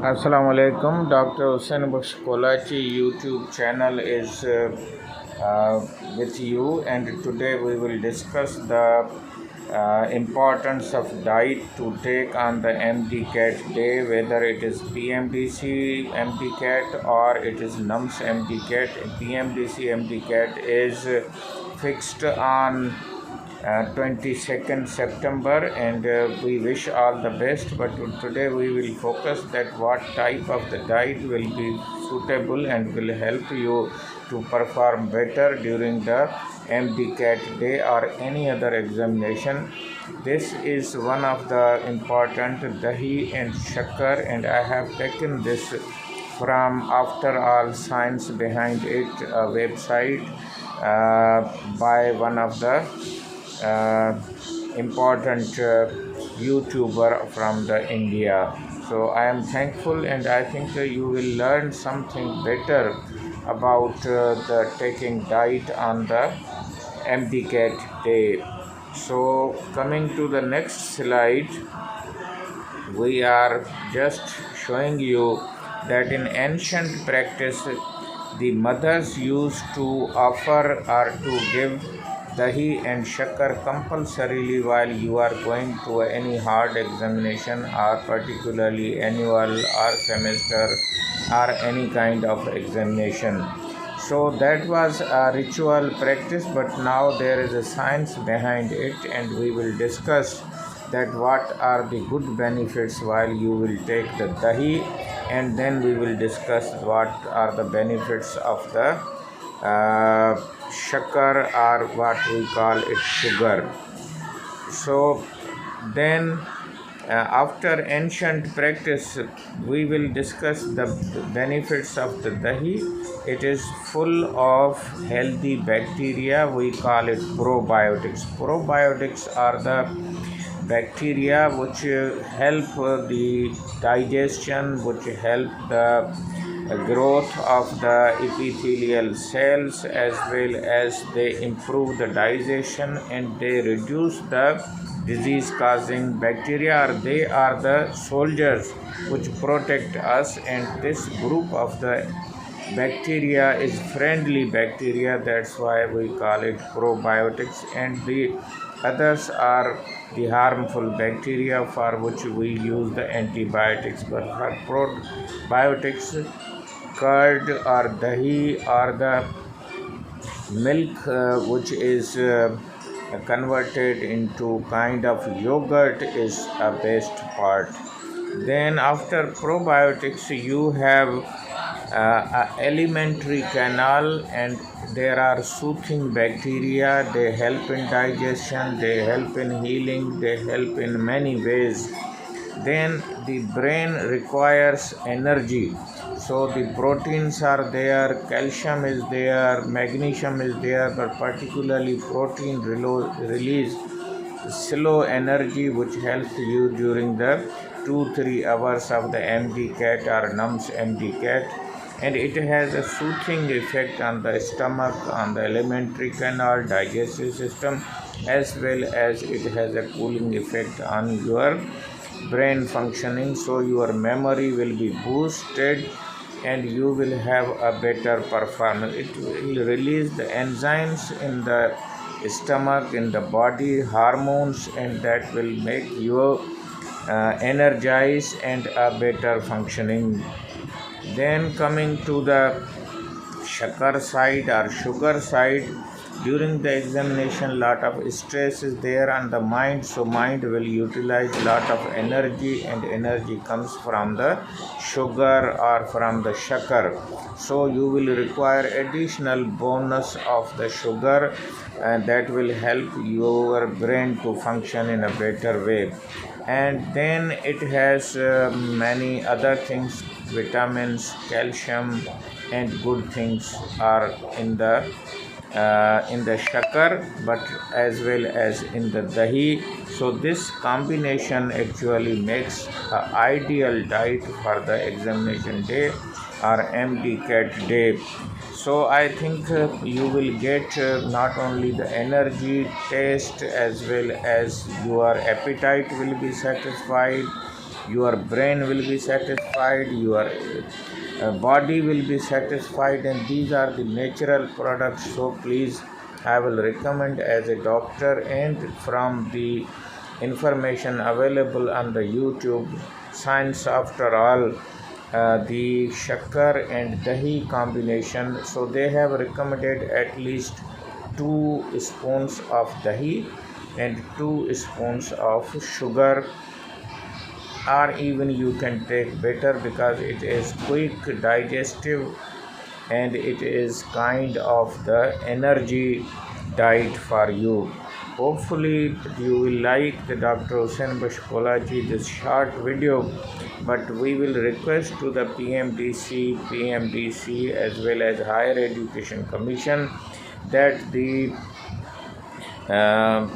Assalamu alaikum. Dr. Hussain Baksh Kolachi YouTube channel is with you, and today we will discuss the importance of diet to take on the MDCAT day, whether it is PMDC MDCAT or it is NUMS MDCAT. PMDC MDCAT is fixed on 22nd September, and we wish all the best. But today we will focus that what type of the diet will be suitable and will help you to perform better during the MDCAT day or any other examination. This is one of the important Dhahi and Shakar, and I have taken this from After All Science Behind It website by one of the important YouTuber from the India. So I am thankful, and I think you will learn something better about the taking diet on the MDCAT day. So coming to the next slide, we are just showing you that in ancient practice the mothers used to offer or to give dahi and shakar compulsorily while you are going to any hard examination, or particularly annual or semester or any kind of examination. So that was a ritual practice, but now there is a science behind it, and we will discuss that what are the good benefits while you will take the dahi, and then we will discuss what are the benefits of the shakar, or what we call it sugar. So then after ancient practice we will discuss the benefits of the dahi. It is full of healthy bacteria. We call it probiotics. Probiotics are the bacteria which help the digestion, which help the growth of the epithelial cells, as well as they improve the digestion and they reduce the disease causing bacteria, or they are the soldiers which protect us, and this group of the bacteria is friendly bacteria. That's why we call it probiotics, and the others are the harmful bacteria for which we use the antibiotics. But for probiotics, curd or dahi or the milk which is converted into kind of yogurt is a best part. Then after probiotics you have a alimentary canal, and there are soothing bacteria. They help in digestion, they help in healing, they help in many ways. Then the brain requires energy, so the proteins are there, calcium is there, magnesium is there, but particularly protein release slow energy which helps you during the 2-3 hours of the MDCAT or NUMS MDCAT, and it has a soothing effect on the stomach, on the alimentary canal, digestive system, as well as it has a cooling effect on your brain functioning. So your memory will be boosted and you will have a better performance. It will release the enzymes in the stomach, in the body, hormones, and that will make you energized and a better functioning. Then coming to the shakar side or sugar side, during the examination lot of stress is there on the mind, so mind will utilize lot of energy, and energy comes from the sugar or from the shakar. So you will require additional bonus of the sugar, and that will help your brain to function in a better way. And then it has many other things, vitamins, calcium, and good things are in the shakar, but as well as in the dahi. So this combination actually makes an ideal diet for the examination day or MDCAT day. So I think you will get not only the energy, taste, as well as your appetite will be satisfied, your brain will be satisfied, your body will be satisfied, and these are the natural products. So please, I will recommend as a doctor and from the information available on the YouTube, science after all, the shakar and dahi combination. So they have recommended at least 2 spoons of dahi and 2 spoons of sugar, or even you can take better because it is quick digestive and it is kind of the energy diet for you. Hopefully you will like the Dr. Hussain Bashkolaji this short video, but we will request to the PMDC as well as Higher Education Commission that uh,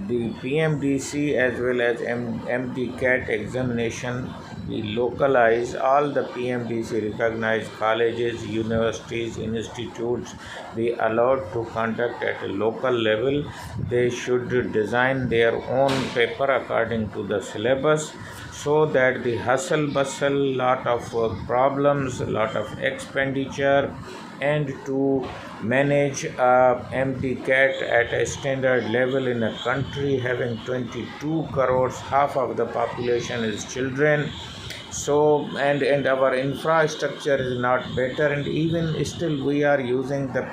the PMDC as well as MDCAT examination, we localize all the PMDC recognized colleges, universities, institutes, be allowed to conduct at a local level. They should design their own paper according to the syllabus, so that the hustle bustle, lot of problems, lot of expenditure, and to manage MDCAT at a standard level in a country having 22 crores, half of the population is children. So and our infrastructure is not better, and even still we are using the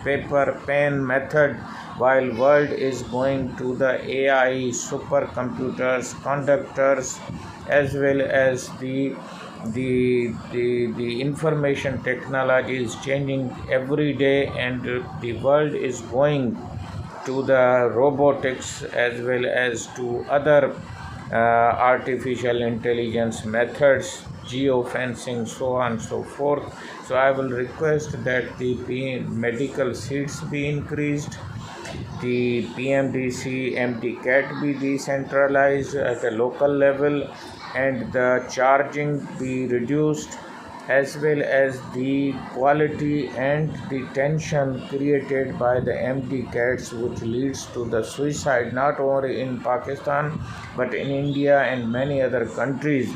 paper pen method, while world is going to the AI supercomputers, conductors, as well as the information technology is changing every day, and the world is going to the robotics as well as to other artificial intelligence methods, geofencing, so on and so forth. So I will request that the medical seats be increased, the PMDC MDCAT be decentralized at a local level, and the charging be reduced, as well as the quality and the tension created by the MDCATs, which leads to the suicide not only in Pakistan but in India and many other countries,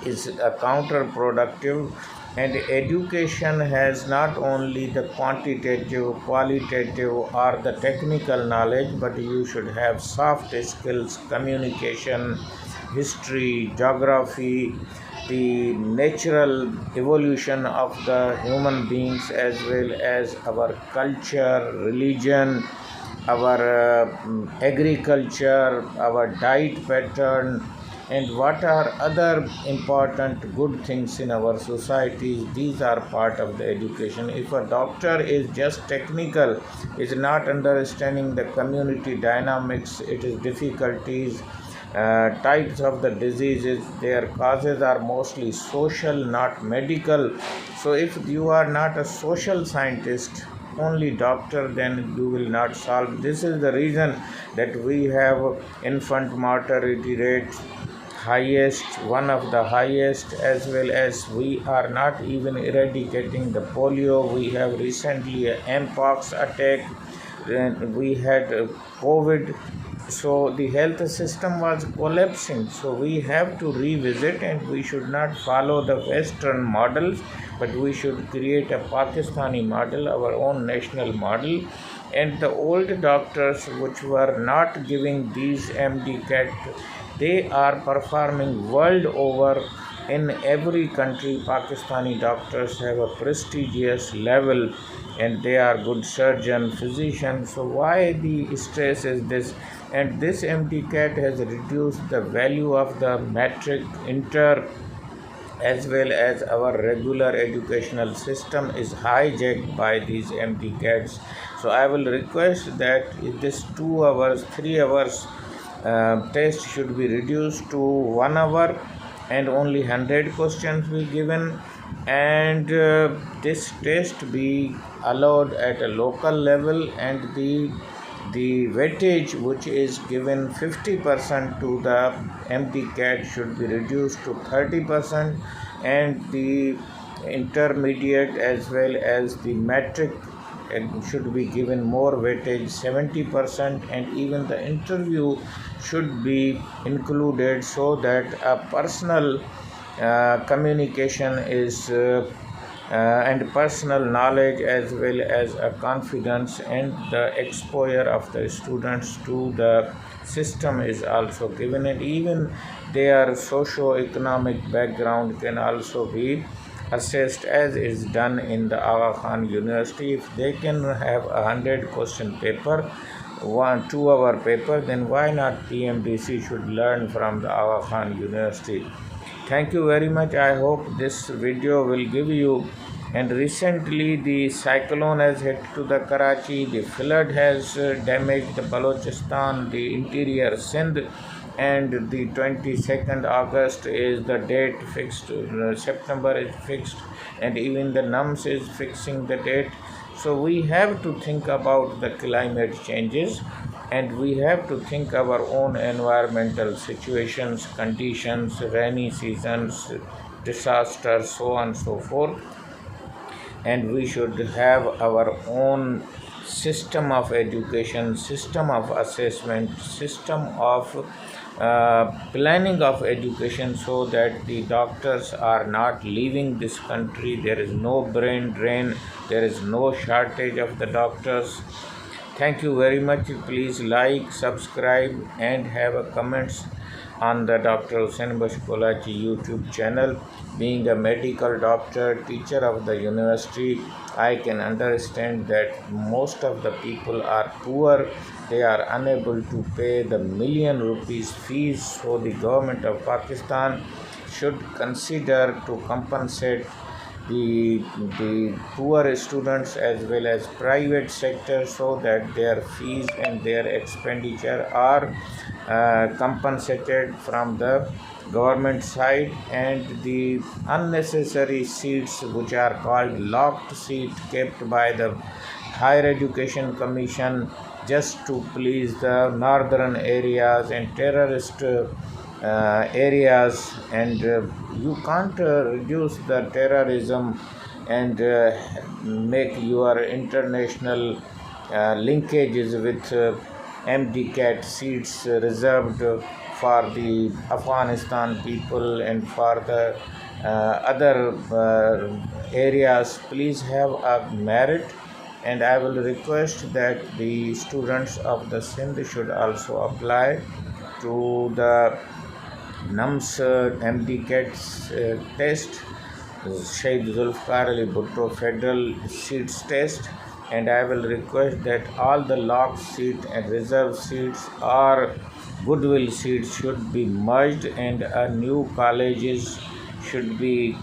is counterproductive. And education has not only the quantitative, qualitative, or the technical knowledge, but you should have soft skills, communication, history, geography, the natural evolution of the human beings, as well as our culture, religion, our agriculture, our diet pattern, and what are other important good things in our society. These are part of the education. If a doctor is just technical, is not understanding the community dynamics, it is difficulties, types of the diseases, their causes are mostly social, not medical. So if you are not a social scientist, only doctor, then you will not solve. This is the reason that we have infant mortality rate highest, one of the highest, as well as we are not even eradicating the polio. We have recently a mpox attack, then we had COVID. So the health system was collapsing. So we have to revisit, and we should not follow the Western models, but we should create a Pakistani model, our own national model. And the old doctors which were not giving these MDCAT, they are performing world over in every country. Pakistani doctors have a prestigious level, and they are good surgeon, physician. So why the stress is this? And this MDCAT has reduced the value of the matric, inter, as well as our regular educational system is hijacked by these MDCATs. So I will request that this 2 hours, 3 hours test should be reduced to 1 hour, and only 100 questions be given, and this test be allowed at a local level, and the weightage which is given 50% to the MDCAT should be reduced to 30%, and the intermediate as well as the metric should be given more weightage, 70%, and even the interview should be included so that a personal communication is and personal knowledge as well as a confidence and the exposure of the students to the system is also given, and even their socio-economic background can also be assessed as is done in the Aga Khan University. If they can have 100 question paper, 1 2 hour paper, then why not PMDC should learn from the Aga Khan University. Thank you very much. I hope this video will give you. And recently the cyclone has hit to the Karachi, the flood has damaged the Balochistan, the interior Sindh, and the 22nd August is the date fixed, September is fixed, and even the NUMS is fixing the date. So we have to think about the climate changes, and we have to think our own environmental situations, conditions, rainy seasons, disasters, so on and so forth. And we should have our own system of education, system of assessment, system of planning of education, so that the doctors are not leaving this country. There is no brain drain, there is no shortage of the doctors. Thank you very much. Please like, subscribe, and have a comments on the Dr. Hussain Bashkolachi YouTube channel. Being a medical doctor, teacher of the university, I can understand that most of the people are poor. They are unable to pay the million rupees fees, so the government of Pakistan should consider to compensate the poor students as well as private sector, so that their fees and their expenditure are compensated from the government side, and the unnecessary seats which are called locked seat kept by the Higher Education Commission just to please the northern areas and terrorist areas, and you can't reduce the terrorism and make your international linkages with MDCAT seats reserved for the Afghanistan people and for the other areas. Please have a merit, and I will request that the students of the Sindh should also apply to the NUMS MDCAT test, Shaykh Zulfikar Ali Bhutto Federal Seats test, and I will request that all the locked seats and reserved seats or goodwill seats should be merged, and a new colleges should be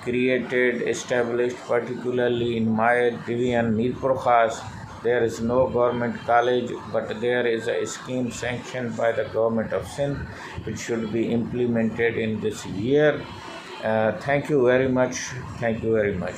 created, established, particularly in my division, Mirpur Khas. There is no government college, but there is a scheme sanctioned by the government of Sindh, which should be implemented in this year. Thank you very much. Thank you very much.